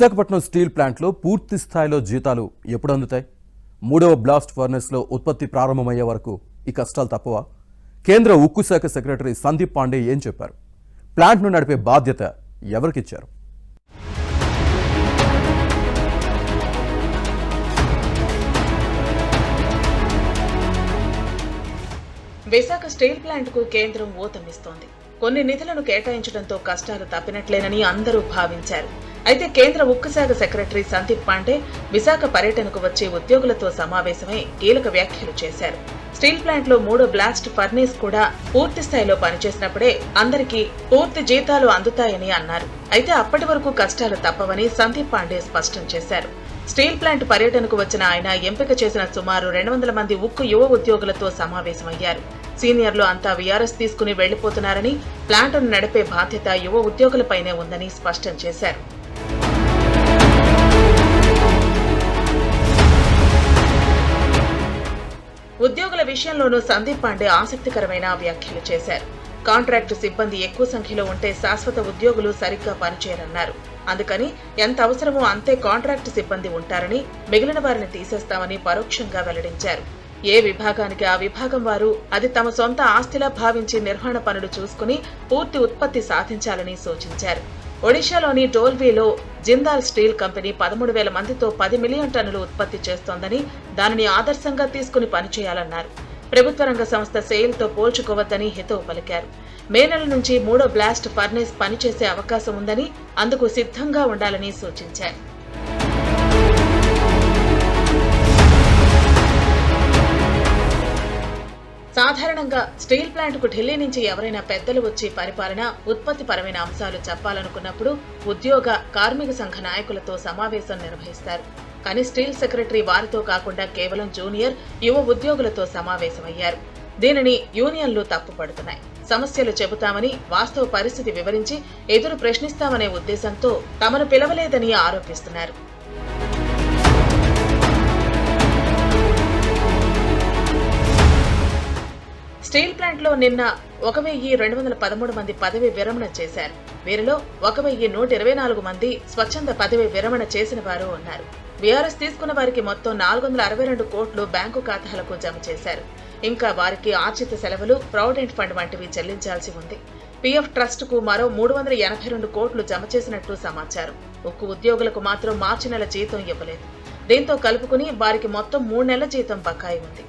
Visakhapatnam steel ప్లాంట్లో పూర్తి స్థాయిలో జీతాలు ఎప్పుడు అందుతాయి? మూడవ బ్లాస్ట్ ఫర్నెస్లో ఉత్పత్తి ప్రారంభమయ్యే వరకు ఈ కష్టాలు తప్పవా? కేంద్ర ఉక్కు శాఖ సెక్రటరీ సందీప్ పాండే ఏం చెప్పారు? ప్లాంట్ను నడిపే బాధ్యత ఎవరికిచ్చారు? విశాఖ స్టీల్ ప్లాంట్ కు కేంద్రం ఊతమిస్తోంది. కొన్ని నిధులను కేటాయించడంతో కష్టాలు తప్పినట్లేనని అందరూ భావించారు. అయితే కేంద్ర ఉక్కు శాఖ సెక్రటరీ సందీప్ పాండే విశాఖ పర్యటనకు వచ్చే ఉద్యోగులతో సమావేశమై కీలక వ్యాఖ్యలు చేశారు. స్టీల్ ప్లాంట్ లో మూడో బ్లాస్ట్ ఫర్నేస్ కూడా పూర్తి స్థాయిలో పనిచేసినప్పుడే అందరికీ పూర్తి జీతాలు అందుతాయని అన్నారు. అయితే అప్పటి వరకు కష్టాలు తప్పవని సందీప్ పాండే స్పష్టం చేశారు. స్టీల్ ప్లాంట్ పర్యటనకు వచ్చిన ఆయన ఎంపిక చేసిన సుమారు 200 మంది ఉక్కు యువ ఉద్యోగులతో సమావేశమయ్యారు. సీనియర్లు అంతా వీఆర్ఎస్ తీసుకుని వెళ్లిపోతున్నారని, ప్లాంట్ను నడిపే బాధ్యత యువ ఉద్యోగులపైనే ఉందని స్పష్టం చేశారు. ఉద్యోగుల విషయంలోనూ సందీప్ పాండే ఆసక్తికరమైన వ్యాఖ్యలు చేశారు. కాంట్రాక్టు సిబ్బంది ఎక్కువ సంఖ్యలో ఉంటే శాశ్వత ఉద్యోగులు సరిగ్గా పనిచేయరన్నారు. అందుకని ఎంత అవసరమో అంతే కాంట్రాక్టు సిబ్బంది ఉంటారని, మిగిలిన వారిని తీసేస్తామని పరోక్షంగా వెల్లడించారు. ఏ విభాగానికి ఆ విభాగం వారు అది తమ సొంత ఆస్తిలా భావించి నిర్వహణ పనులు చూసుకుని పూర్తి ఉత్పత్తి సాధించాలని సూచించారు. ఒడిశాలోని డోల్వీలో జిందాల్ స్టీల్ కంపెనీ 13,000 మందితో 10 మిలియన్ టన్నులు ఉత్పత్తి చేస్తోందని, దానిని ఆదర్శంగా తీసుకుని పనిచేయాలన్నారు. ప్రభుత్వ రంగ సంస్థ సెయిల్తో పోల్చుకోవద్దని హితవు పలికారు. మే నెల నుంచి మూడో బ్లాస్ట్ ఫర్నేస్ పనిచేసే అవకాశం ఉందని, అందుకు సిద్ధంగా ఉండాలని సూచించారు. సాధారణంగా స్టీల్ ప్లాంట్ కు ఢిల్లీ నుంచి ఎవరైనా పెద్దలు వచ్చి పరిపాలన, ఉత్పత్తి పరమైన అంశాలు చెప్పాలనుకున్నప్పుడు ఉద్యోగ, కార్మిక సంఘ నాయకులతో సమావేశం నిర్వహిస్తారు. కానీ స్టీల్ సెక్రటరీ వారితో కాకుండా కేవలం జూనియర్, యువ ఉద్యోగులతో సమావేశమయ్యారు. దీనిని యూనియన్లు తప్పుపడుతున్నాయి. సమస్యలు చెబుతామని, వాస్తవ పరిస్థితి వివరించి ఎదురు ప్రశ్నిస్తామనే ఉద్దేశంతో తమను పిలవలేదని ఆరోపిస్తున్నారు. స్టీల్ ప్లాంట్ లో నిన్న 1,213 మంది పదవి విరమణ చేశారు. వీరిలో 1,124 మంది స్వచ్ఛంద పదవి విరమణ చేసిన వారు ఉన్నారు. వీఆర్ఎస్ తీసుకున్న వారికి మొత్తం 462 కోట్లు బ్యాంకు ఖాతాలకు జమ చేశారు. ఇంకా వారికి ఆర్జిత సెలవులు, ప్రావిడెంట్ ఫండ్ వంటివి చెల్లించాల్సి ఉంది. పీఎఫ్ ట్రస్ట్ కు మరో 382 కోట్లు జమ చేసినట్టు సమాచారం. ఉక్కు ఉద్యోగులకు మాత్రం మార్చి నెల జీతం ఇవ్వలేదు. దీంతో కలుపుకుని వారికి మొత్తం 3 నెలల జీతం బకాయి ఉంది.